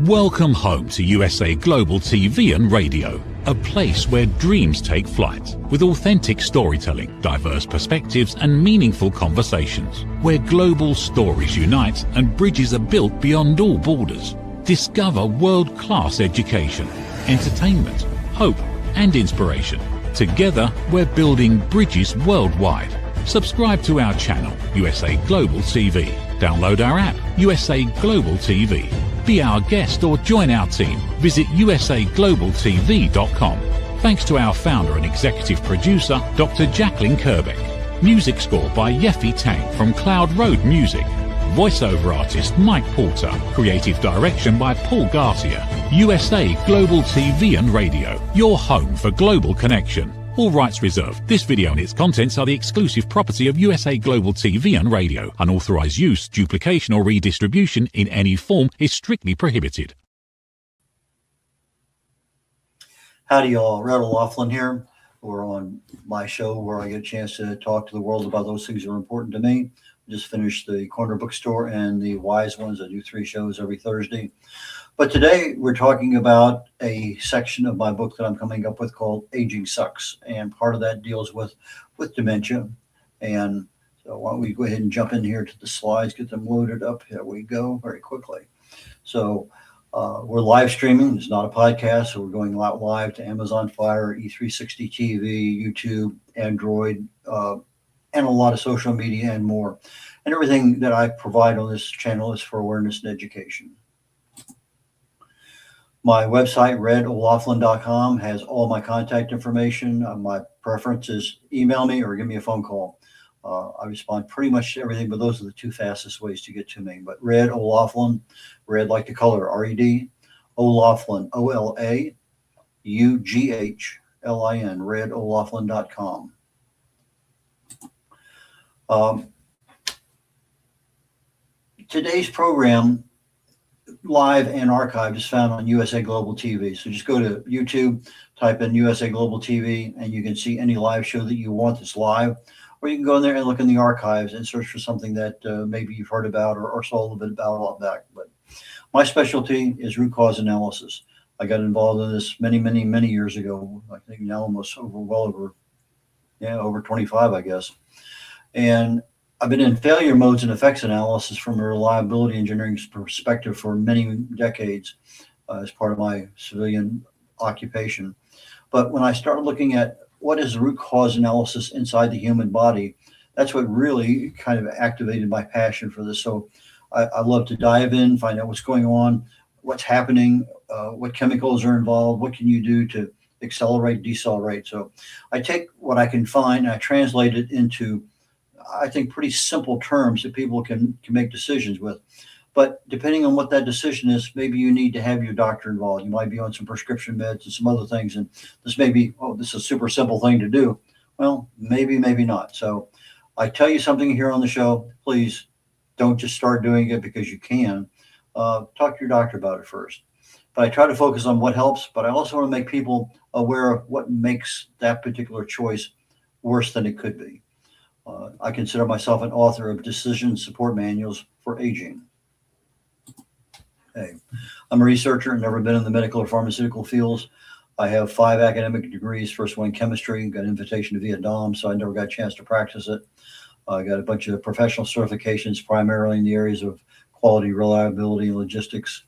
Welcome home to USA Global TV and Radio, a place where dreams take flight, with authentic storytelling, diverse perspectives and meaningful conversations, where global stories unite and bridges are built beyond all borders. Discover world-class education, entertainment, hope and inspiration. Together, we're building bridges worldwide. Subscribe to our channel, USA Global TV. Download our app, USA Global TV. Be our guest or join our team. Visit usaglobaltv.com. Thanks to our founder and executive producer, Dr. Jacqueline Kerbeck. Music score by Yeffy Tang from Cloud Road Music. Voiceover artist Mike Porter. Creative direction by Paul Garcia. USA Global TV and Radio. Your home for global connection. All rights reserved. This video and its contents are the exclusive property of USA Global TV and Radio. Unauthorized use, duplication or redistribution in any form is strictly prohibited. Howdy y'all, Red O'Loughlin here. We're on my show where I get a chance to talk to the world about those things that are important to me. I just finished the Corner Bookstore and the Wise Ones. I do 3 shows every Thursday. But today we're talking about a section of my book that I'm coming up with called Aging Sucks. And part of that deals with dementia. And so why don't we go ahead and jump in here to the slides, get them loaded up. Here we go very quickly. So we're live streaming. It's not a podcast. So we're going out live to Amazon Fire, E360 TV, YouTube, Android, and a lot of social media and more. And everything that I provide on this channel is for awareness and education. My website, redolaughlin.com, has all my contact information. My preference is email me or give me a phone call. I respond pretty much to everything, but those are the 2 fastest ways to get to me. But Red O'Loughlin, red like the color, R-E-D, O'Loughlin, O-L-A-U-G-H-L-I-N, redolaughlin.com. Today's program, live and archived, is found on USA Global TV. So just go to YouTube, type in USA Global TV, and you can see any live show that you want that's live. Or you can go in there and look in the archives and search for something that maybe you've heard about or saw a little bit about a while back. But my specialty is root cause analysis. I got involved in this many, many, many years ago. I think now almost over 25, I guess. And I've been in failure modes and effects analysis from a reliability engineering perspective for many decades as part of my civilian occupation. But when I started looking at what is the root cause analysis inside the human body, that's what really kind of activated my passion for this. So I love to dive in, find out what's going on, what's happening, what chemicals are involved, what can you do to accelerate, decelerate. So I take what I can find and I translate it into, I think, pretty simple terms that people can make decisions with. But depending on what that decision is, maybe you need to have your doctor involved. You might be on some prescription meds and some other things. And this may be, oh, this is a super simple thing to do. Well, maybe, maybe not. So I tell you something here on the show, please don't just start doing it because you can. Talk to your doctor about it first. But I try to focus on what helps, but I also want to make people aware of what makes that particular choice worse than it could be. I consider myself an author of decision support manuals for aging. Hey, I'm a researcher, never been in the medical or pharmaceutical fields. I have 5 academic degrees, first one in chemistry, got an invitation to Vietnam, so I never got a chance to practice it. I got a bunch of professional certifications, primarily in the areas of quality, reliability, and logistics.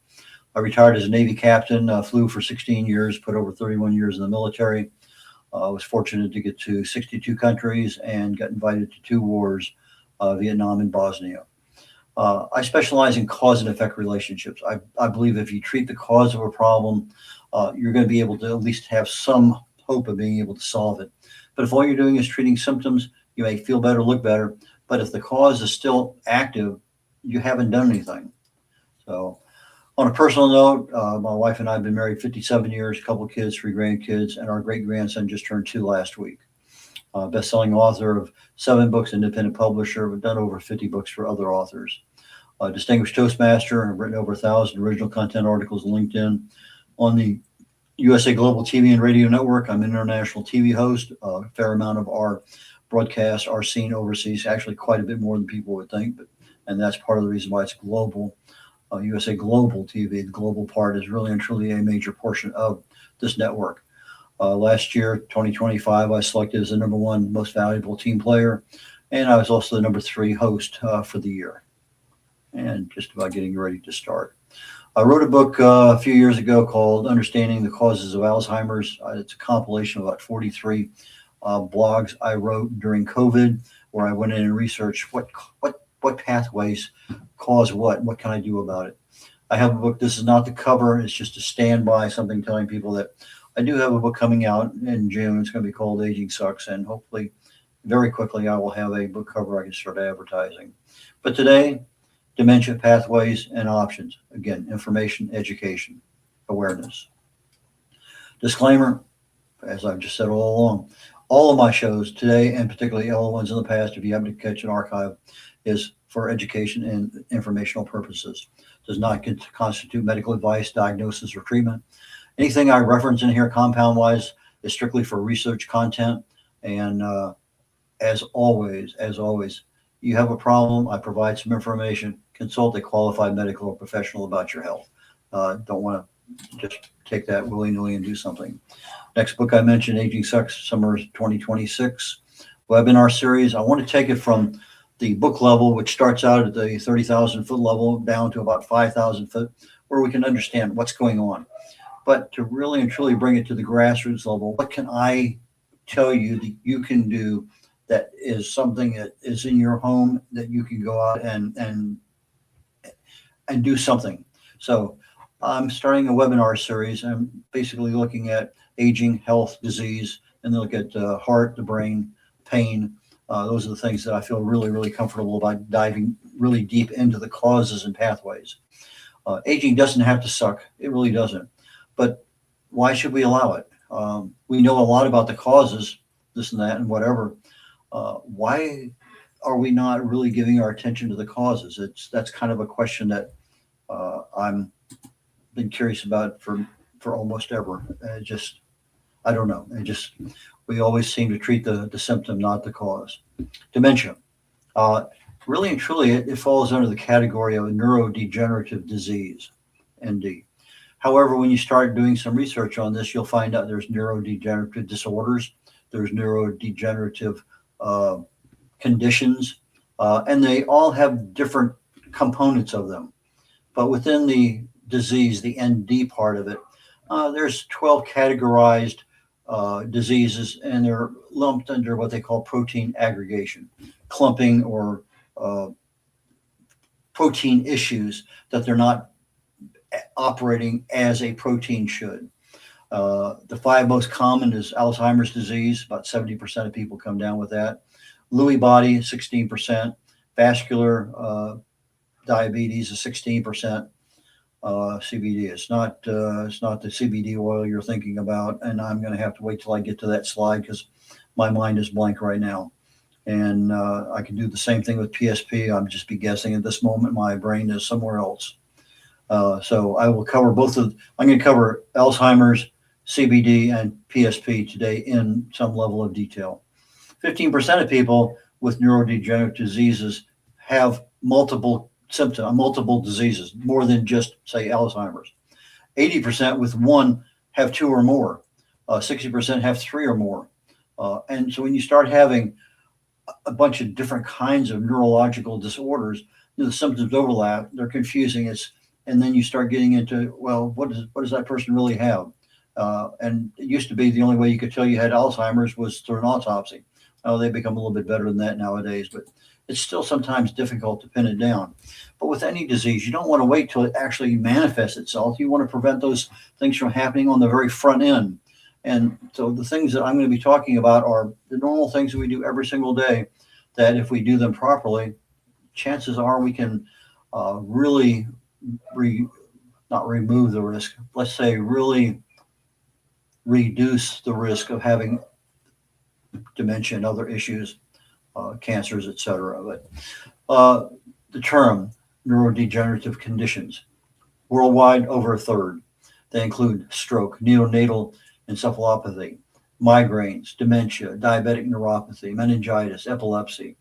I retired as a Navy captain, flew for 16 years, put over 31 years in the military. I was fortunate to get to 62 countries and got invited to 2 wars, Vietnam and Bosnia. I specialize in cause and effect relationships. I believe if you treat the cause of a problem, you're going to be able to at least have some hope of being able to solve it. But if all you're doing is treating symptoms, you may feel better, look better. But if the cause is still active, you haven't done anything. So on a personal note, my wife and I have been married 57 years, a couple of kids, 3 grandkids, and our great-grandson just turned 2 last week. Best-selling author of 7 books, independent publisher. We've done over 50 books for other authors. Distinguished Toastmaster. I've written over 1,000 original content articles on LinkedIn. On the USA Global TV and Radio Network, I'm an international TV host. A fair amount of our broadcasts are seen overseas, actually quite a bit more than people would think, and that's part of the reason why it's global. USA Global TV. The global part is really and truly a major portion of this network. Last year, 2025, I was selected as the #1 most valuable team player, and I was also the #3 host for the year. And just about getting ready to start. I wrote a book a few years ago called Understanding the Causes of Alzheimer's. It's a compilation of about 43 blogs I wrote during COVID, where I went in and researched what pathways cause what can I do about it. I have a book. This is not the cover. It's just a standby, something telling people that I do have a book coming out in June. It's going to be called Aging Sucks, and hopefully very quickly I will have a book cover I can start advertising. But today, dementia pathways and options. Again, information, education, awareness. Disclaimer, as I've just said all along, all of my shows today, and particularly all the ones in the past, if you happen to catch an archive, is for education and informational purposes. Does not constitute medical advice, diagnosis, or treatment. Anything I reference in here compound-wise is strictly for research content. And as always, you have a problem, I provide some information, consult a qualified medical or professional about your health. Don't want to just take that willy-nilly and do something. Next book I mentioned, Aging Sucks, summer 2026 webinar series. I want to take it from the book level, which starts out at the 30,000 foot level, down to about 5,000 foot, where we can understand what's going on. But to really and truly bring it to the grassroots level, what can I tell you that you can do that is something that is in your home that you can go out and do something. So I'm starting a webinar series. I'm basically looking at aging, health, disease, and then look at heart, the brain, pain. Those are the things that I feel really, really comfortable about diving really deep into the causes and pathways. Aging doesn't have to suck. It really doesn't. But why should we allow it? We know a lot about the causes, this and that and whatever. Why are we not really giving our attention to the causes? That's kind of a question that I'm been curious about for almost ever. I don't know. We always seem to treat the symptom, not the cause. Dementia. Really and truly, it falls under the category of a neurodegenerative disease, ND. However, when you start doing some research on this, you'll find out there's neurodegenerative disorders, there's neurodegenerative conditions, and they all have different components of them. But within the disease, the ND part of it, there's 12 categorized diseases, and they're lumped under what they call protein aggregation, clumping, or protein issues that they're not operating as a protein should. The 5 most common is Alzheimer's disease. About 70% of people come down with that. Lewy body, 16%. Vascular diabetes is 16%. CBD. It's not the CBD oil you're thinking about, and I'm going to have to wait till I get to that slide because my mind is blank right now. And I can do the same thing with PSP. I'm just be guessing at this moment. My brain is somewhere else. So I will cover I'm going to cover Alzheimer's, CBD, and PSP today in some level of detail. 15% of people with neurodegenerative diseases have multiple symptoms, multiple diseases, more than just, say, Alzheimer's. 80% with one have 2 or more. 60% have 3 or more. And so when you start having a bunch of different kinds of neurological disorders, the symptoms overlap, they're confusing. And then you start getting into, well, what does that person really have? And it used to be the only way you could tell you had Alzheimer's was through an autopsy. Oh, they've become a little bit better than that nowadays, but it's still sometimes difficult to pin it down. But with any disease, you don't want to wait till it actually manifests itself. You want to prevent those things from happening on the very front end. And so the things that I'm going to be talking about are the normal things that we do every single day, that if we do them properly, chances are we can really not remove the risk, let's say really reduce the risk of having dementia and other issues, cancers, etc. But the term neurodegenerative conditions, worldwide over a third. They include stroke, neonatal encephalopathy, migraines, dementia, diabetic neuropathy, meningitis, epilepsy,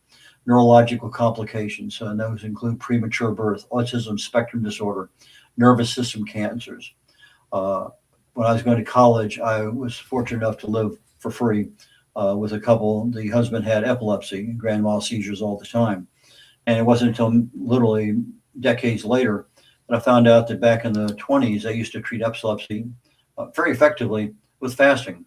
neurological complications. And those include premature birth, autism spectrum disorder, nervous system cancers. When I was going to college, I was fortunate enough to live for free with a couple. The husband had epilepsy, grand mal seizures all the time. And it wasn't until literally decades later that I found out that back in the 20s, they used to treat epilepsy very effectively with fasting.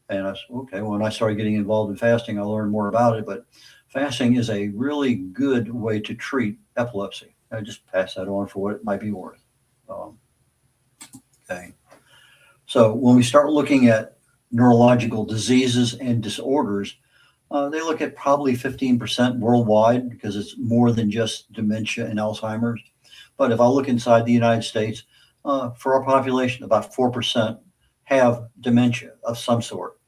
And I said, okay, well, when I started getting involved in fasting, I learned more about it. But fasting is a really good way to treat epilepsy. I just pass that on for what it might be worth. Okay. So when we start looking at neurological diseases and disorders, they look at probably 15% worldwide because it's more than just dementia and Alzheimer's. But if I look inside the United States, for our population, about 4% have dementia of some sort.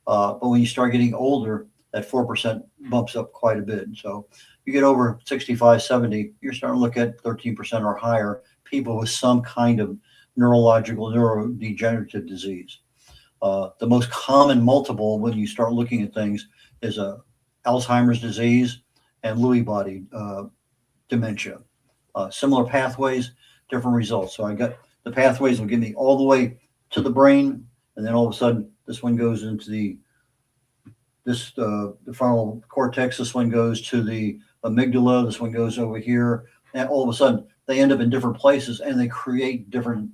But when you start getting older, that 4% bumps up quite a bit. So you get over 65, 70, you're starting to look at 13% or higher people with some kind of neurological, neurodegenerative disease. The most common multiple when you start looking at things is Alzheimer's disease and Lewy body dementia. Similar pathways, different results. So I got the pathways will get me all the way to the brain, and then all of a sudden this one goes into the frontal cortex. This one goes to the amygdala. This one goes over here, and all of a sudden they end up in different places, and they create different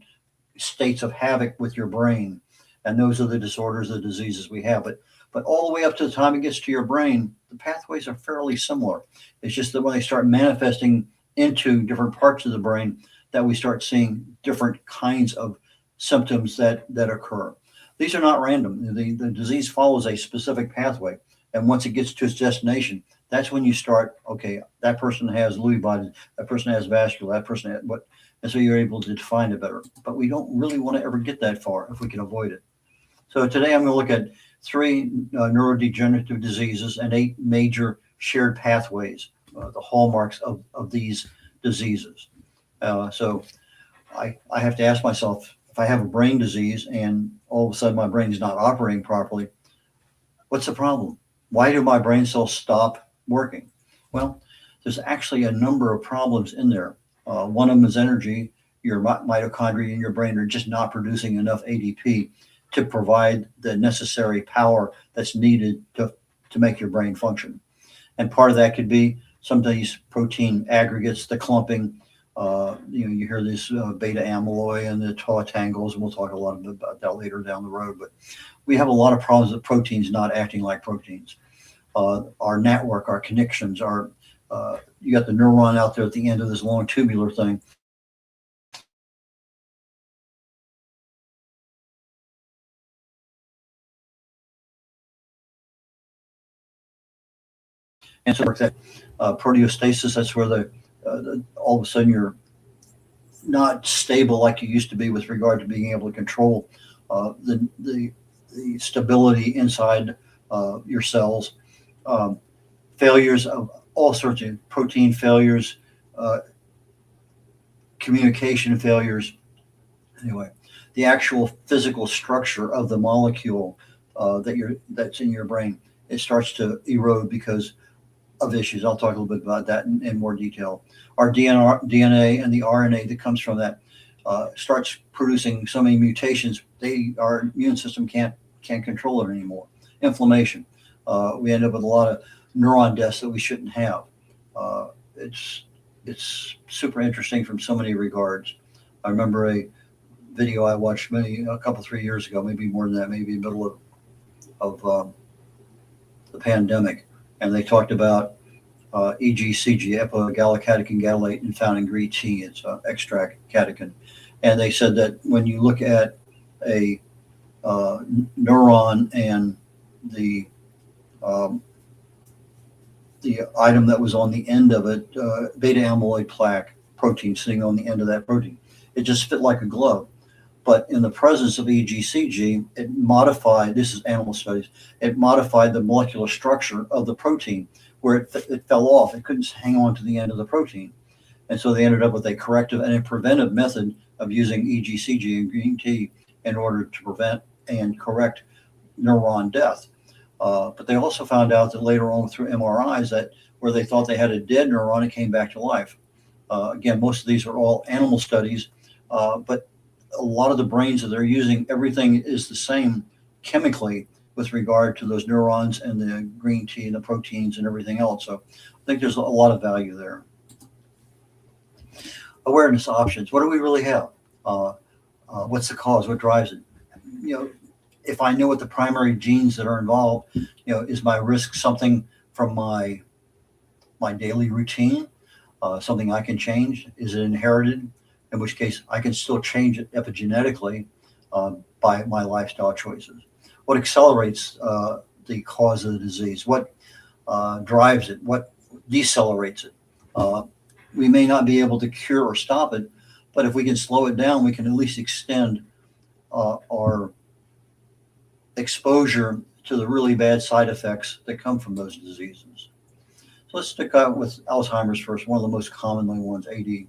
states of havoc with your brain. And those are the disorders, the diseases we have. But all the way up to the time it gets to your brain, the pathways are fairly similar. It's just that when they start manifesting into different parts of the brain, that we start seeing different kinds of symptoms that occur. These are not random. The disease follows a specific pathway. And once it gets to its destination, that's when you start, okay, that person has Lewy body, that person has vascular, that person has what, and so you're able to define it better. But we don't really want to ever get that far if we can avoid it. So today I'm going to look at 3 neurodegenerative diseases and 8 major shared pathways, the hallmarks of these diseases. So I have to ask myself, if I have a brain disease and all of a sudden my brain is not operating properly, what's the problem? Why do my brain cells stop working? Well, there's actually a number of problems in there. One of them is energy. Your mitochondria in your brain are just not producing enough ADP to provide the necessary power that's needed to make your brain function. And part of that could be some of these protein aggregates, the clumping. You hear this beta amyloid and the tau tangles, and we'll talk a lot about that later down the road. But we have a lot of problems with proteins not acting like proteins. Our network, our connections, you got the neuron out there at the end of this long tubular thing. And so that proteostasis, that's where all of a sudden you're not stable like you used to be with regard to being able to control the stability inside your cells. Failures of all sorts of protein failures, communication failures. Anyway, the actual physical structure of the molecule that's in your brain, it starts to erode because of issues. I'll talk a little bit about that in more detail. Our DNA and the RNA that comes from that starts producing so many mutations, our immune system can't control it anymore. Inflammation. We end up with a lot of neuron deaths that we shouldn't have. It's super interesting from so many regards. I remember a video I watched a couple, 3 years ago, maybe more than that, maybe in the middle of the pandemic. And they talked about EGCG, epigallocatechin gallate, and found in green tea. It's extract catechin. And they said that when you look at a neuron and the item that was on the end of it, beta amyloid plaque protein sitting on the end of that protein, it just fit like a glove. But in the presence of EGCG, it modified, this is animal studies, it modified the molecular structure of the protein where it fell off. It couldn't hang on to the end of the protein. And so they ended up with a corrective and a preventive method of using EGCG and green tea in order to prevent and correct neuron death. But they also found out that later on through MRIs that where they thought they had a dead neuron, it came back to life. Again, most of these are all animal studies, but a lot of the brains that they're using, everything is the same chemically with regard to those neurons and the green tea and the proteins and everything else. So I think there's a lot of value there. Awareness options. What do we really have? What's the cause? What drives it? If I know what the primary genes that are involved, is my risk something from my daily routine, something I can change? Is it inherited? In which case I can still change it epigenetically by my lifestyle choices. What accelerates the cause of the disease? What drives it? What decelerates it? We may not be able to cure or stop it, but if we can slow it down, we can at least extend our exposure to the really bad side effects that come from those diseases. So let's stick out with Alzheimer's first, one of the most commonly ones, AD.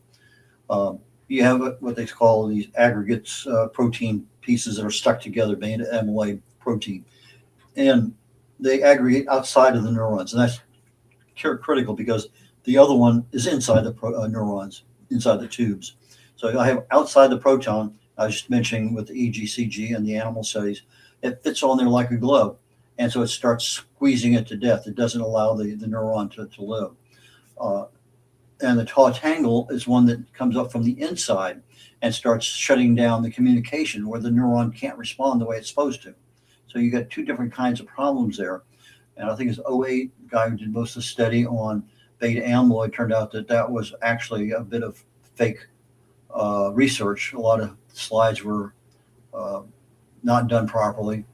You have what they call these aggregates, protein pieces that are stuck together, beta amyloid protein, and they aggregate outside of the neurons, and that's critical because the other one is inside the neurons, inside the tubes. So I have outside the proton, I was just mentioning with the EGCG and the animal studies, it fits on there like a glove, and so it starts squeezing it to death. It doesn't allow the neuron to live. And the tau tangle is one that comes up from the inside and starts shutting down the communication where the neuron can't respond the way it's supposed to. So you got two different kinds of problems there. And I think it's 08, the guy who did most of the study on beta amyloid, turned out that was actually a bit of fake research. A lot of slides were not done properly.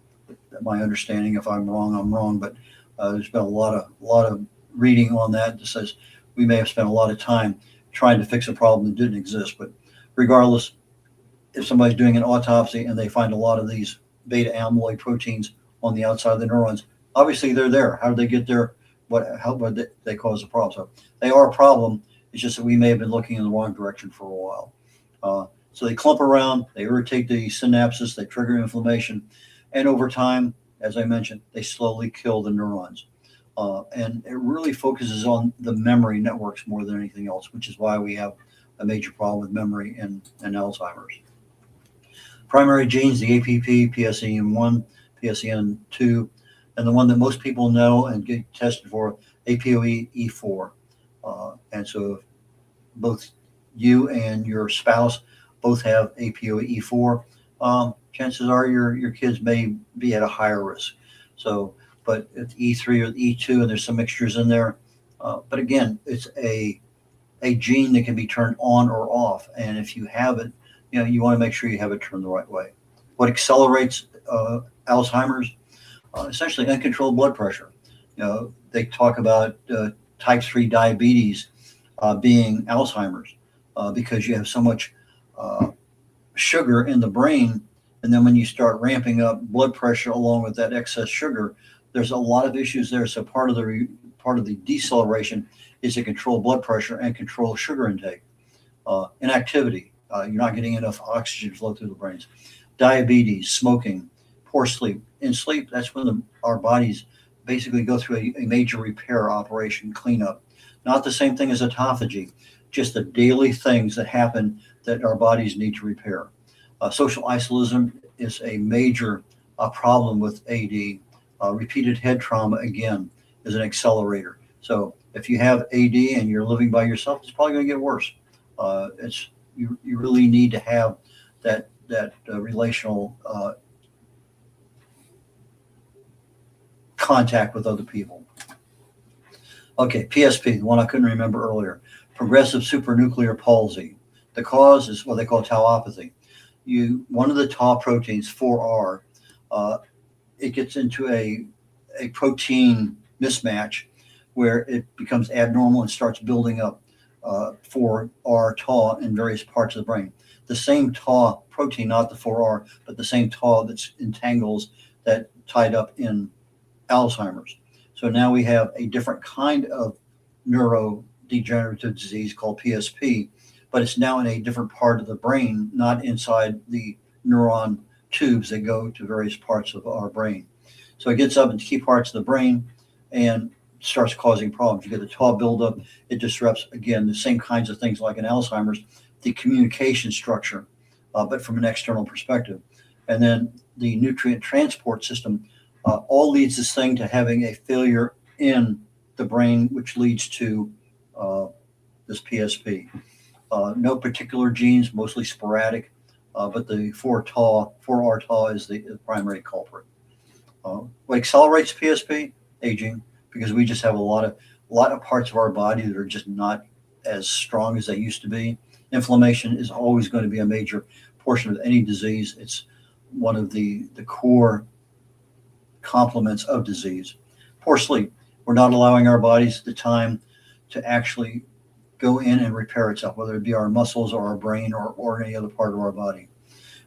My understanding, if I'm wrong, I'm wrong. But there's been a lot of reading on that that says we may have spent a lot of time trying to fix a problem that didn't exist. But regardless, if somebody's doing an autopsy and they find a lot of these beta amyloid proteins on the outside of the neurons, obviously they're there. How did they get there? How did they cause a problem? So they are a problem. It's just that we may have been looking in the wrong direction for a while. So they clump around, they irritate the synapses, they trigger inflammation, and over time, as I mentioned, they slowly kill the neurons. And it really focuses on the memory networks more than anything else, which is why we have a major problem with memory and Alzheimer's. Primary genes, the APP, PSEN1, PSEN2, and the one that most people know and get tested for, APOE4. And so if both you and your spouse both have APOE4, chances are your kids may be at a higher risk. So, but it's E3 or E2, and there's some mixtures in there. But again, it's a gene that can be turned on or off. And if you have it, you want to make sure you have it turned the right way. What accelerates Alzheimer's? Essentially uncontrolled blood pressure. They talk about type 3 diabetes being Alzheimer's because you have so much sugar in the brain. And then when you start ramping up blood pressure along with that excess sugar, there's a lot of issues there. So part of the deceleration is to control blood pressure and control sugar intake. Inactivity, you're not getting enough oxygen flow through the brains. Diabetes, smoking, poor sleep. In sleep, that's when our bodies basically go through a major repair operation, cleanup. Not the same thing as autophagy, just the daily things that happen that our bodies need to repair. Social isolation is a major problem with AD. Repeated head trauma, again, is an accelerator. So if you have AD and you're living by yourself, it's probably going to get worse. You really need to have that relational contact with other people. Okay, PSP, the one I couldn't remember earlier, progressive supranuclear palsy. The cause is what they call tauopathy. One of the tau proteins, 4R, it gets into a protein mismatch where it becomes abnormal and starts building up 4R tau in various parts of the brain. The same tau protein, not the 4R, but the same tau that entangles that tied up in Alzheimer's. So now we have a different kind of neurodegenerative disease called PSP, but it's now in a different part of the brain, not inside the neuron tubes that go to various parts of our brain. So it gets up into key parts of the brain and starts causing problems. You get the tau buildup. It disrupts, again, the same kinds of things like in Alzheimer's, the communication structure, but from an external perspective. And then the nutrient transport system all leads this thing to having a failure in the brain, which leads to this PSP. No particular genes, mostly sporadic, but the 4R tau is the primary culprit. What accelerates PSP? Aging, because we just have a lot of parts of our body that are just not as strong as they used to be. Inflammation is always going to be a major portion of any disease. It's one of the core complements of disease. Poor sleep. We're not allowing our bodies the time to actually go in and repair itself, whether it be our muscles or our brain or any other part of our body.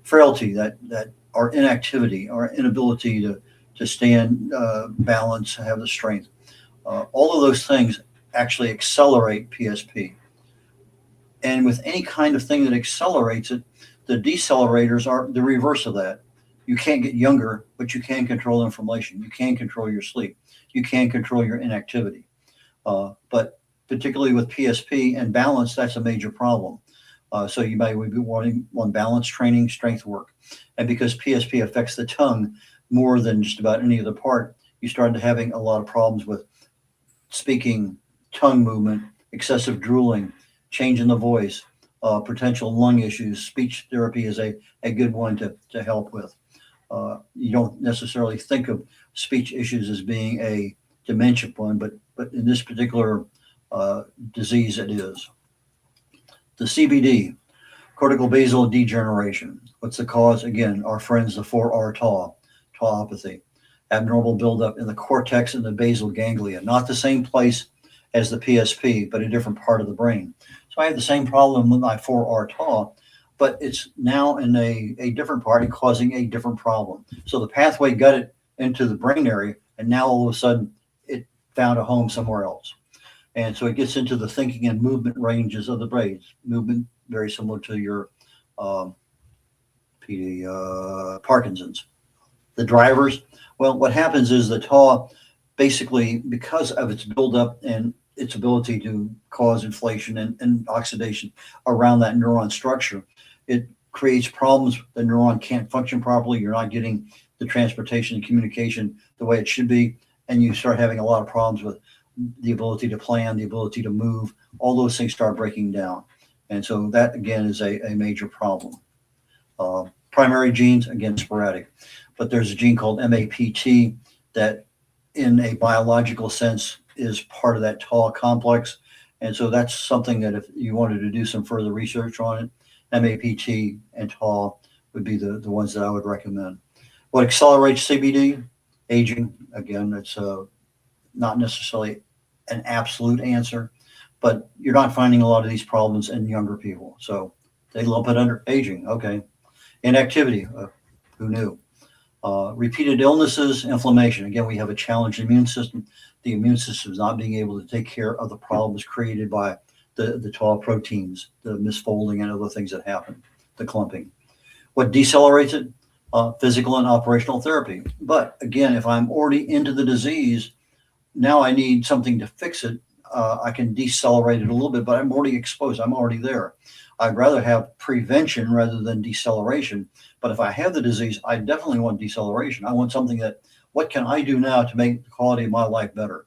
Frailty, that our inactivity, our inability to stand, balance, have the strength. All of those things actually accelerate PSP. And with any kind of thing that accelerates it, the decelerators are the reverse of that. You can't get younger, but you can control inflammation. You can control your sleep. You can control your inactivity. But particularly with PSP and balance, that's a major problem. So you might be wanting balance training, strength work. And because PSP affects the tongue more than just about any other part, you start having a lot of problems with speaking, tongue movement, excessive drooling, change in the voice, potential lung issues. Speech therapy is a good one to help with. You don't necessarily think of speech issues as being a dementia one, but in this particular disease, it is. The CBD, cortical basal degeneration. What's the cause? Again, our friends, the 4R tauopathy, abnormal buildup in the cortex and the basal ganglia, not the same place as the PSP, but a different part of the brain. So I have the same problem with my 4R tau, but it's now in a different part and causing a different problem. So the pathway got it into the brain area, and now all of a sudden it found a home somewhere else. And so it gets into the thinking and movement ranges of the brain. Movement, very similar to your Parkinson's. The drivers, well, what happens is the tau, basically, because of its buildup and its ability to cause inflation and oxidation around that neuron structure, it creates problems. The neuron can't function properly. You're not getting the transportation and communication the way it should be. And you start having a lot of problems with the ability to plan, the ability to move. All those things start breaking down. And so that, again, is a major problem. Primary genes, again, sporadic. But there's a gene called MAPT that, in a biological sense, is part of that tau complex. And so that's something that if you wanted to do some further research on it, MAPT and tau would be the ones that I would recommend. What accelerates CBD? Aging. Again, it's not necessarily an absolute answer, but you're not finding a lot of these problems in younger people. So they lump it under aging. Okay. Inactivity. Who knew? Repeated illnesses, inflammation. Again, we have a challenged immune system. The immune system is not being able to take care of the problems created by the tau proteins, the misfolding and other things that happen, the clumping. What decelerates it? Physical and operational therapy. But again, if I'm already into the disease, now I need something to fix it. I can decelerate it a little bit, but I'm already exposed. I'm already there. I'd rather have prevention rather than deceleration. But if I have the disease, I definitely want deceleration. I want something that, what can I do now to make the quality of my life better?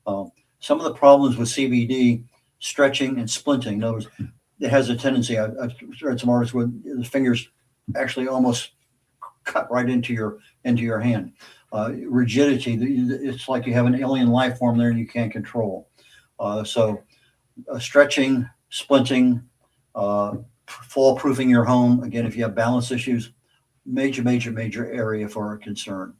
Some of the problems with CBD, stretching and splinting. In other words, it has a tendency, I've read some artists where the fingers actually almost cut right into your hand. Rigidity, it's like you have an alien life form there and you can't control. So stretching, splinting, fall proofing your home. Again, if you have balance issues, major area for concern.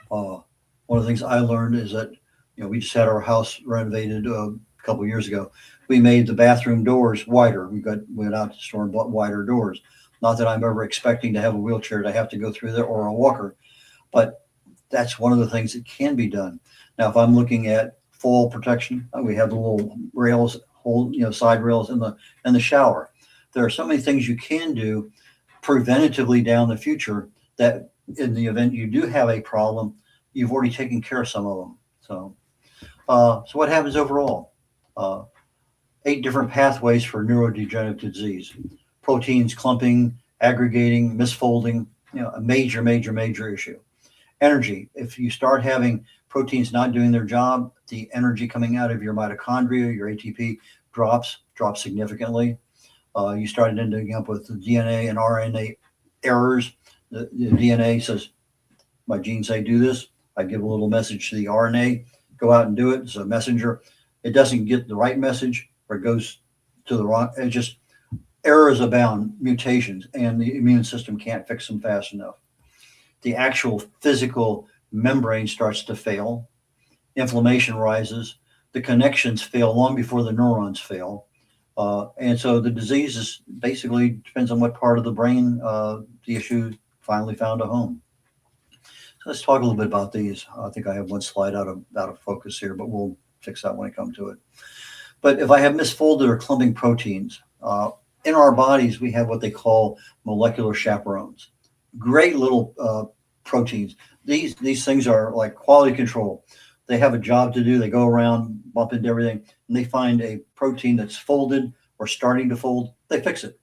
One of the things I learned is that, we just had our house renovated a couple of years ago. We made the bathroom doors wider. We went out to the store and bought wider doors. Not that I'm ever expecting to have a wheelchair to have to go through there or a walker, but that's one of the things that can be done. Now, if I'm looking at fall protection, we have the little rails, side rails in the shower. There are so many things you can do preventatively down the future that in the event you do have a problem, you've already taken care of some of them. So, so what happens overall? 8 different pathways for neurodegenerative disease: proteins clumping, aggregating, misfolding. A major, major, major issue. Energy. If you start having proteins not doing their job, the energy coming out of your mitochondria, your ATP, drops significantly. You start ending up with the DNA and RNA errors. The DNA says, my genes say do this. I give a little message to the RNA, go out and do it. It's a messenger. It doesn't get the right message, or it goes to the wrong. It just errors abound, mutations, and the immune system can't fix them fast enough. The actual physical membrane starts to fail. Inflammation rises. The connections fail long before the neurons fail. And so the disease is basically depends on what part of the brain the issue finally found a home. So let's talk a little bit about these. I think I have one slide out of focus here, but we'll fix that when I come to it. But if I have misfolded or clumping proteins, in our bodies, we have what they call molecular chaperones. Great little proteins. These things are like quality control. They have a job to do. They go around, bump into everything, and they find a protein that's folded or starting to fold. They fix it.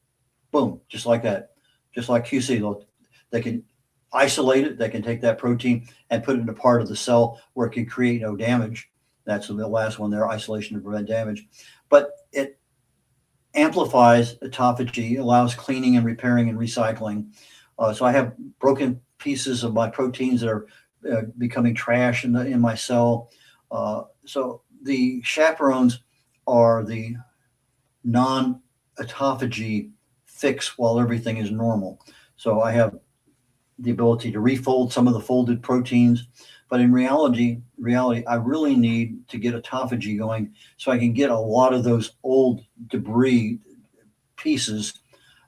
Boom, just like that. Just like QC. They can isolate it. They can take that protein and put it in a part of the cell where it can create no damage. That's the last one there, isolation to prevent damage. But it amplifies autophagy, allows cleaning and repairing and recycling. So I have broken pieces of my proteins that are becoming trash in my cell. So the chaperones are the non-autophagy fix while everything is normal. So I have the ability to refold some of the folded proteins, but in reality, I really need to get autophagy going so I can get a lot of those old debris pieces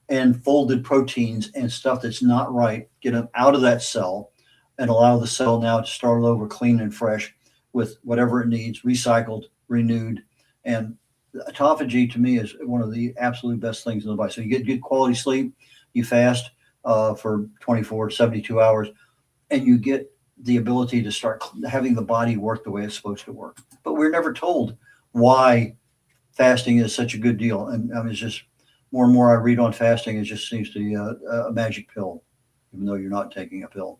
and folded proteins and stuff that's not right, get them out of that cell and allow the cell now to start over clean and fresh with whatever it needs, recycled, renewed. And autophagy to me is one of the absolute best things in the body. So you get good quality sleep, you fast for 24, 72 hours, and you get the ability to start having the body work the way it's supposed to work. But we're never told why fasting is such a good deal. And I mean, it's just more and more I read on fasting, it just seems to be a magic pill, even though you're not taking a pill.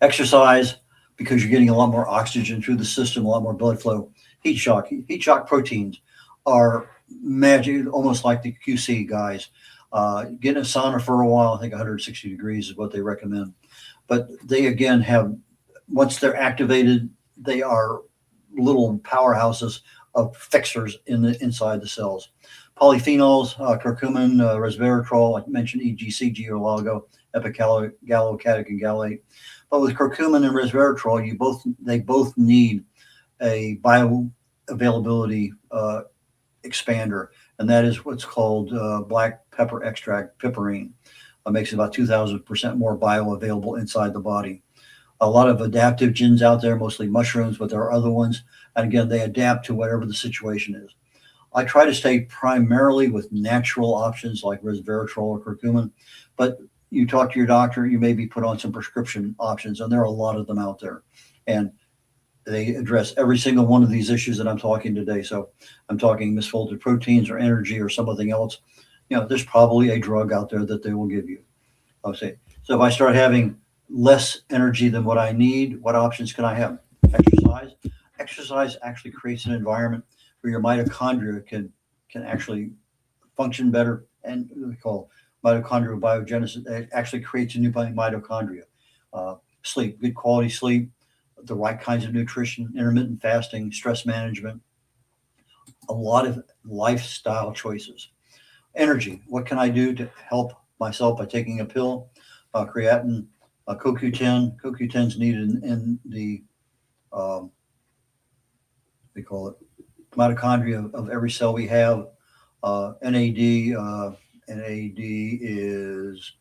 Exercise, because you're getting a lot more oxygen through the system, a lot more blood flow. Heat shock proteins are magic, almost like the QC guys. Get in a sauna for a while. I think 160 degrees is what they recommend. But they, again, have, once they're activated, they are little powerhouses of fixers inside the cells. Polyphenols, curcumin, resveratrol, I mentioned EGCG a while ago, epigallocattic and gallate. But with curcumin and resveratrol, they both need a bioavailability expander, and that is what's called black pepper extract, piperine. It makes it about 2,000% more bioavailable inside the body. A lot of adaptogens out there, mostly mushrooms, but there are other ones. And again, they adapt to whatever the situation is. I try to stay primarily with natural options like resveratrol or curcumin, but you talk to your doctor, you may be put on some prescription options, and there are a lot of them out there. And they address every single one of these issues that I'm talking today. So I'm talking misfolded proteins or energy or something else. There's probably a drug out there that they will give you. I'll say, so if I start having less energy than what I need, what options can I have? Exercise. Exercise actually creates an environment where your mitochondria can actually function better, and we call mitochondrial biogenesis. It actually creates a new mitochondria. Sleep, good quality sleep, the right kinds of nutrition, intermittent fasting, stress management, a lot of lifestyle choices. Energy, what can I do to help myself by taking a pill? Creatine, CoQ10. CoQ10 is needed in the, we call it mitochondria of every cell we have. NAD, NAD is,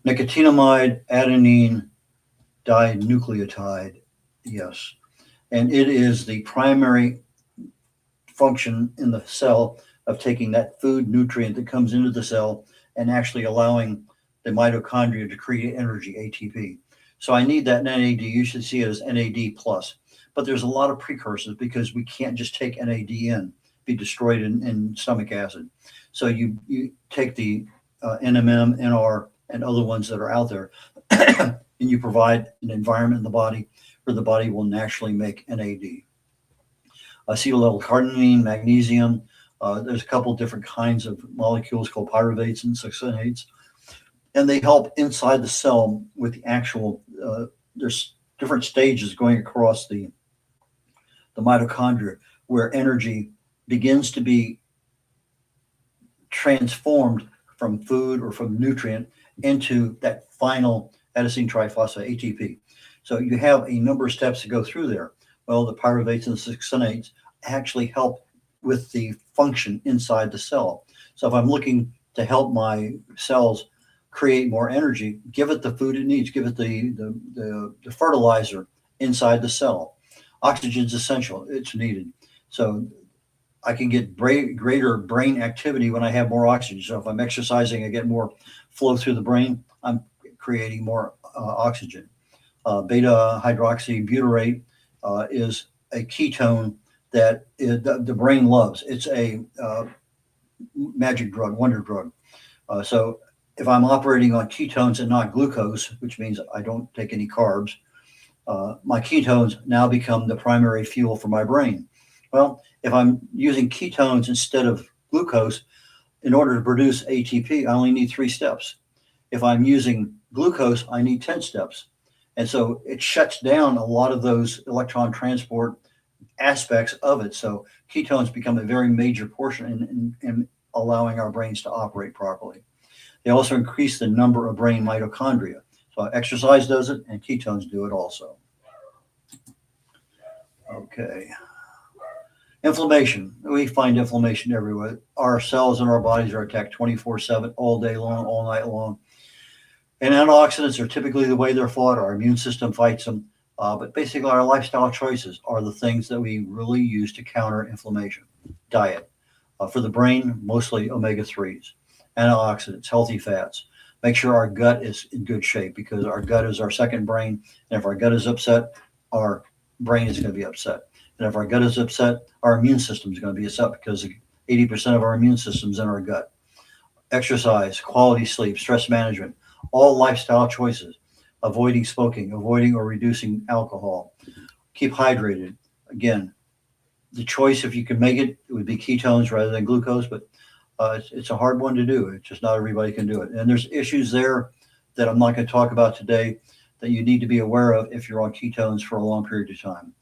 nicotinamide adenine dinucleotide. Yes. And it is the primary function in the cell of taking that food nutrient that comes into the cell and actually allowing the mitochondria to create energy, ATP. So I need that NAD. You should see it as NAD plus. But there's a lot of precursors because we can't just take NAD in, be destroyed in stomach acid. So you take the NMN, NR, and other ones that are out there, and you provide an environment in the body where the body will naturally make NAD. Acetyl-L-carnitine, magnesium. There's a couple different kinds of molecules called pyruvates and succinates, and they help inside the cell with the actual. There's different stages going across the mitochondria where energy begins to be transformed from food or from nutrient into that final adenosine triphosphate, ATP. So you have a number of steps to go through there. Well, the pyruvates and the succinates actually help with the function inside the cell. So if I'm looking to help my cells create more energy, give it the food it needs, give it the fertilizer inside the cell. Oxygen is essential, it's needed. So I can get greater brain activity when I have more oxygen. So if I'm exercising, I get more flow through the brain, I'm creating more oxygen. Beta hydroxybutyrate is a ketone that the brain loves. It's a magic drug, wonder drug. So if I'm operating on ketones and not glucose, which means I don't take any carbs, my ketones now become the primary fuel for my brain. Well, if I'm using ketones instead of glucose, in order to produce ATP, I only need 3 steps. If I'm using glucose, I need 10 steps. And so it shuts down a lot of those electron transport aspects of it. So ketones become a very major portion in allowing our brains to operate properly. They also increase the number of brain mitochondria. So exercise does it, and ketones do it also. Okay. Inflammation. We find inflammation everywhere. Our cells in our bodies are attacked 24/7, all day long, all night long. And antioxidants are typically the way they're fought. Our immune system fights them. But basically, our lifestyle choices are the things that we really use to counter inflammation. Diet. For the brain, mostly omega-3s. Antioxidants, healthy fats. Make sure our gut is in good shape because our gut is our second brain. And if our gut is upset, our brain is going to be upset. And if our gut is upset, our immune system is going to be upset because 80% of our immune system is in our gut. Exercise, quality sleep, stress management, all lifestyle choices. Avoiding smoking, avoiding or reducing alcohol. Keep hydrated. Again, the choice, if you can make it, it would be ketones rather than glucose, but it's a hard one to do. It's just not everybody can do it. And there's issues there that I'm not going to talk about today that you need to be aware of if you're on ketones for a long period of time.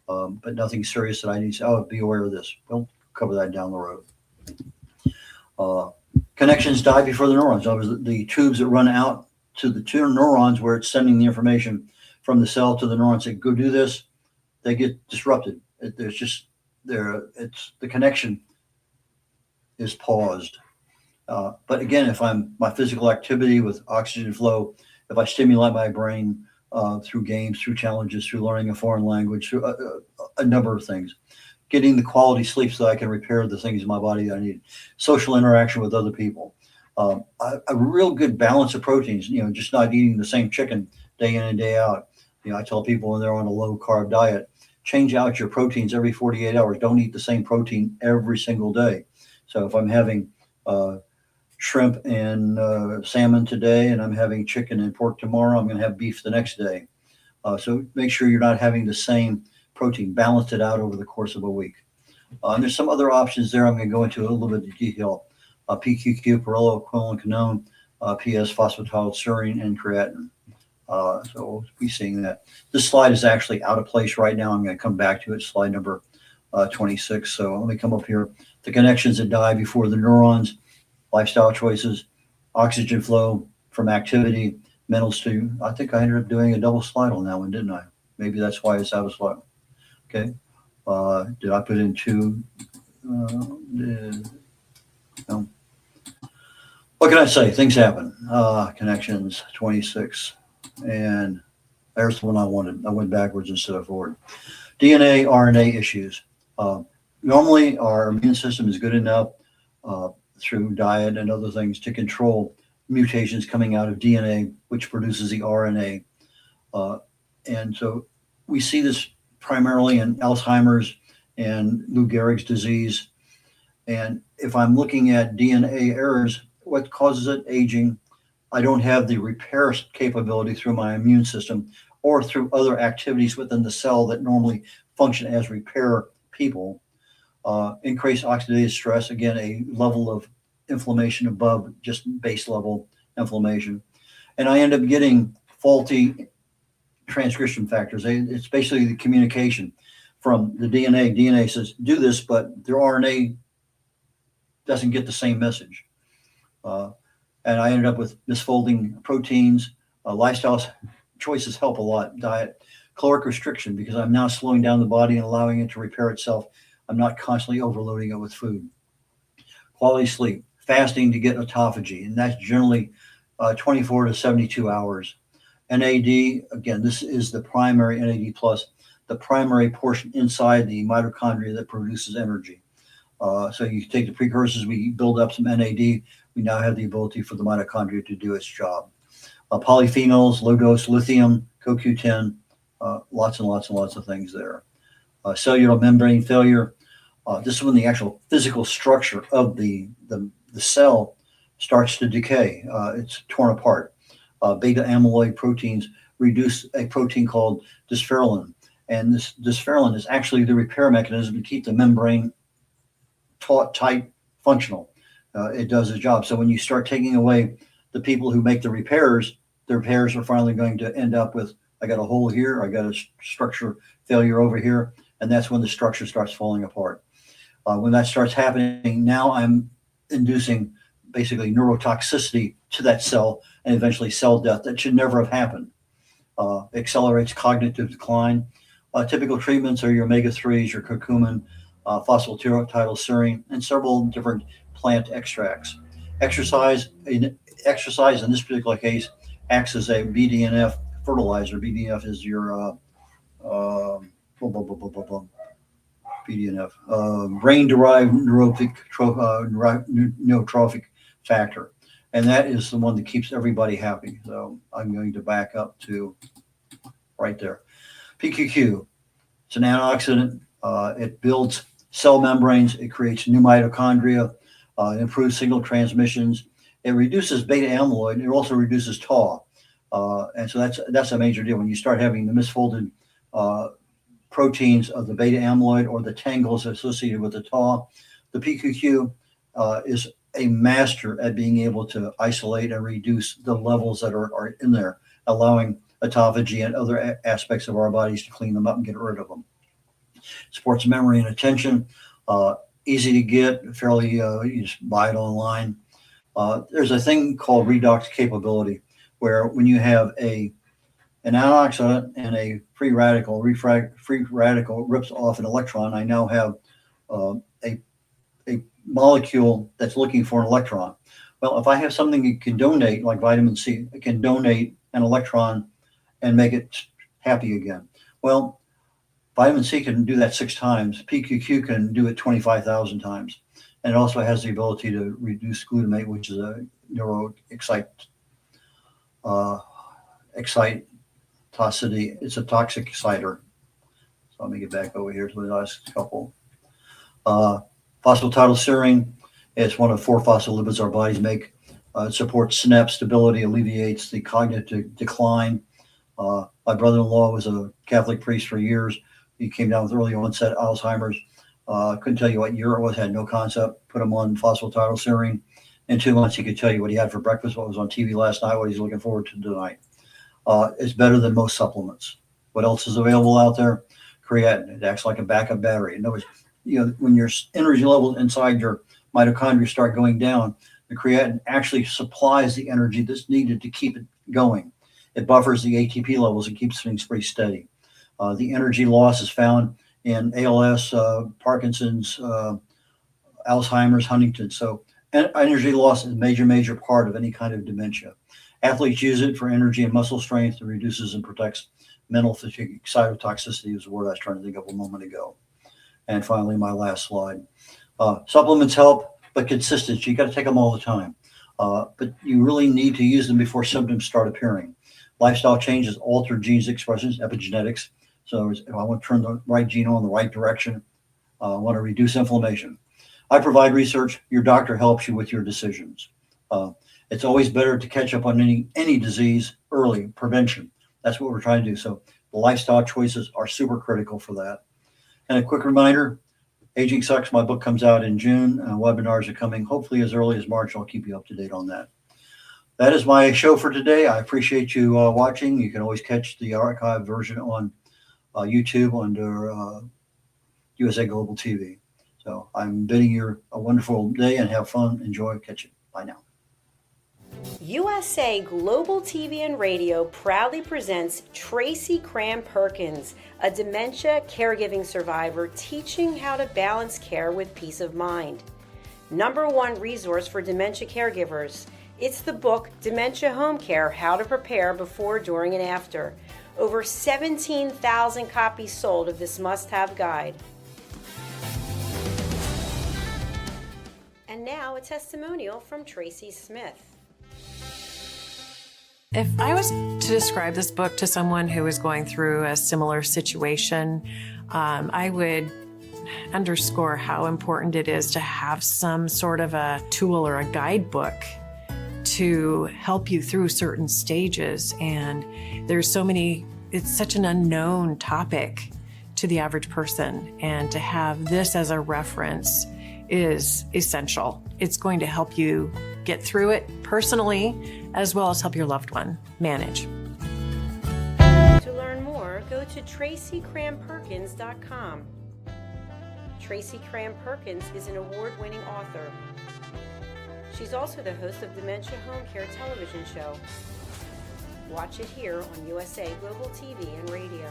But nothing serious that I need to say, be aware of this. We'll cover that down the road. Connections die before the neurons. The tubes that run out to the 2 neurons where it's sending the information from the cell to the neurons say, go do this, they get disrupted. The connection is paused. But again, if my physical activity with oxygen flow, if I stimulate my brain through games, through challenges, through learning a foreign language, through a number of things, getting the quality sleep so I can repair the things in my body that I need, social interaction with other people, a real good balance of proteins, just not eating the same chicken day in and day out. I tell people when they're on a low carb diet, change out your proteins every 48 hours. Don't eat the same protein every single day. So if I'm having shrimp and salmon today and I'm having chicken and pork tomorrow, I'm going to have beef the next day. So make sure you're not having the same protein. Balance it out over the course of a week. And there's some other options there I'm going to go into a little bit of detail. PQQ, pyrroloquinone, PS, phosphatidylserine, and creatinine. So we'll be seeing that. This slide is actually out of place right now. I'm going to come back to it, slide number 26. So let me come up here. The connections that die before the neurons, lifestyle choices, oxygen flow from activity, mental state. I think I ended up doing a double slide on that one, didn't I? Maybe that's why it's out of slide. Okay. Did I put in 2? No. What can I say? Things happen. Connections, 26. And there's the one I wanted. I went backwards instead of forward. DNA, RNA issues. Normally, our immune system is good enough. through diet and other things to control mutations coming out of DNA, which produces the RNA. And so we see this primarily in Alzheimer's and Lou Gehrig's disease. And if I'm looking at DNA errors, what causes it? Aging. I don't have the repair capability through my immune system or through other activities within the cell that normally function as repair people. Increased oxidative stress, again, a level of inflammation above just base level inflammation. And I end up getting faulty transcription factors. It's basically the communication from the DNA. DNA says, do this, but their RNA doesn't get the same message. And I ended up with misfolding proteins. Lifestyle choices help a lot. Diet, caloric restriction, because I'm now slowing down the body and allowing it to repair itself. I'm not constantly overloading it with food. Quality sleep, fasting to get autophagy, and that's generally 24 to 72 hours. NAD, again, this is the primary NAD plus, the primary portion inside the mitochondria that produces energy. So you take the precursors, we build up some NAD, we now have the ability for the mitochondria to do its job. Polyphenols, low dose lithium, CoQ10, lots and lots and lots of things there. Cellular membrane failure. This is when the actual physical structure of the cell starts to decay. It's torn apart. Beta amyloid proteins reduce a protein called dysferlin. And this dysferlin is actually the repair mechanism to keep the membrane taut, tight, functional. It does its job. So when you start taking away the people who make the repairs are finally going to end up with, I got a hole here, I got a structure failure over here, and that's when the structure starts falling apart. When that starts happening, now I'm inducing basically neurotoxicity to that cell and eventually cell death that should never have happened. Accelerates cognitive decline. Typical treatments are your omega-3s, your curcumin, phosphatidylserine, and several different plant extracts. Exercise in this particular case acts as a BDNF fertilizer. BDNF is your BDNF, brain-derived neurotrophic factor, and that is the one that keeps everybody happy. So I'm going to back up to right there. PQQ, it's an antioxidant. It builds cell membranes. It creates new mitochondria. It improves signal transmissions. It reduces beta amyloid. It also reduces Tau. And so that's a major deal. When you start having the misfolded proteins of the beta amyloid or the tangles associated with the Tau, the PQQ is a master at being able to isolate and reduce the levels that are in there, allowing autophagy and other aspects of our bodies to clean them up and get rid of them. Supports memory and attention. Easy to get, fairly, you just buy it online. There's a thing called redox capability, where when you have an antioxidant and a free radical rips off an electron, I now have a molecule that's looking for an electron. Well, if I have something that can donate, like vitamin C, it can donate an electron and make it happy again. Well, vitamin C can do that 6 times. PQQ can do it 25,000 times. And it also has the ability to reduce glutamate, which is a neuroexcitocity. It's a toxic exciter. So let me get back over here to the last couple. Phosphatidylserine is one of 4 phospholipids our bodies make. It supports synapse stability, alleviates the cognitive decline. My brother-in-law was a Catholic priest for years. He came down with early onset Alzheimer's. Couldn't tell you what year it was, had no concept. Put him on phosphatidylserine. In 2 months, he could tell you what he had for breakfast, what was on TV last night, what he's looking forward to tonight. It's better than most supplements. What else is available out there? Creatine. It acts like a backup battery. In other words, when your energy levels inside your mitochondria start going down, the creatine actually supplies the energy that's needed to keep it going. It buffers the ATP levels and keeps things pretty steady. The energy loss is found in ALS, Parkinson's, Alzheimer's, Huntington's. So energy loss is a major part of any kind of dementia. Athletes use it for energy and muscle strength. It reduces and protects mental fatigue. Excitotoxicity is the word I was trying to think of a moment ago. And finally, my last slide. Supplements help. but consistency. You got to take them all the time. But you really need to use them before symptoms start appearing. Lifestyle changes alter genes expressions, epigenetics. So if I want to turn the right gene on the right direction, I want to reduce inflammation. I provide research. Your doctor helps you with your decisions. It's always better to catch up on any disease early, prevention. That's what we're trying to do. So the lifestyle choices are super critical for that. And a quick reminder, Aging Sucks, my book comes out in June. Webinars are coming hopefully as early as March. I'll keep you up to date on that. That is my show for today. I appreciate you watching. You can always catch the archive version on YouTube under USA Global TV. So I'm bidding you a wonderful day and have fun. Enjoy. Catch you. Bye now. USA Global TV and Radio proudly presents Tracy Cram-Perkins, a dementia caregiving survivor teaching how to balance care with peace of mind. #1 resource for dementia caregivers. It's the book Dementia Home Care: How to Prepare Before, During, and After. Over 17,000 copies sold of this must-have guide. And now a testimonial from Tracy Smith. If I was to describe this book to someone who is going through a similar situation, I would underscore how important it is to have some sort of a tool or a guidebook to help you through certain stages. And there's so many, it's such an unknown topic to the average person. And to have this as a reference is essential. It's going to help you get through it personally, as well as help your loved one manage. To learn more, go to TracyCramPerkins.com. Tracy Cram-Perkins is an award-winning author. She's also the host of Dementia Home Care television show. Watch it here on USA Global TV and Radio.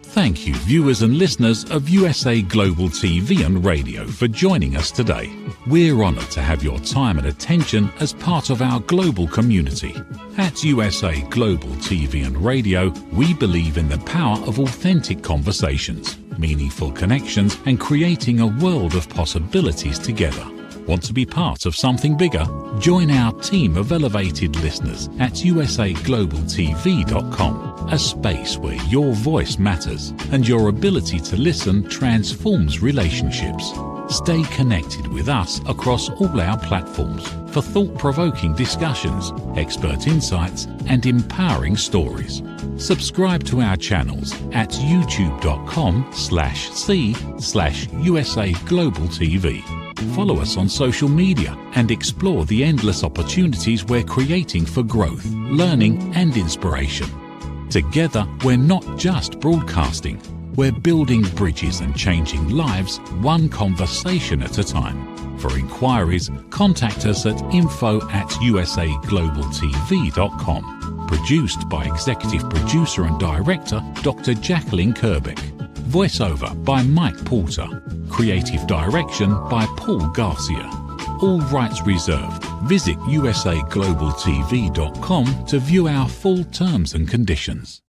Thank you, viewers and listeners of USA Global TV and Radio, for joining us today. We're honoured to have your time and attention as part of our global community. At USA Global TV and Radio, we believe in the power of authentic conversations, meaningful connections, and creating a world of possibilities together. Want to be part of something bigger? Join our team of elevated listeners at usaglobaltv.com, a space where your voice matters and your ability to listen transforms relationships. Stay connected with us across all our platforms for thought-provoking discussions, expert insights, and empowering stories. Subscribe to our channels at youtube.com/c/USAGlobalTV. Follow us on social media and explore the endless opportunities we're creating for growth, learning, and inspiration. Together, we're not just broadcasting, we're building bridges and changing lives one conversation at a time. For inquiries, contact us at info@usaglobaltv.com. Produced by Executive Producer and Director Dr. Jacqueline Kerbeck. Voiceover by Mike Porter. Creative direction by Paul Garcia. All rights reserved. Visit usaglobaltv.com to view our full terms and conditions.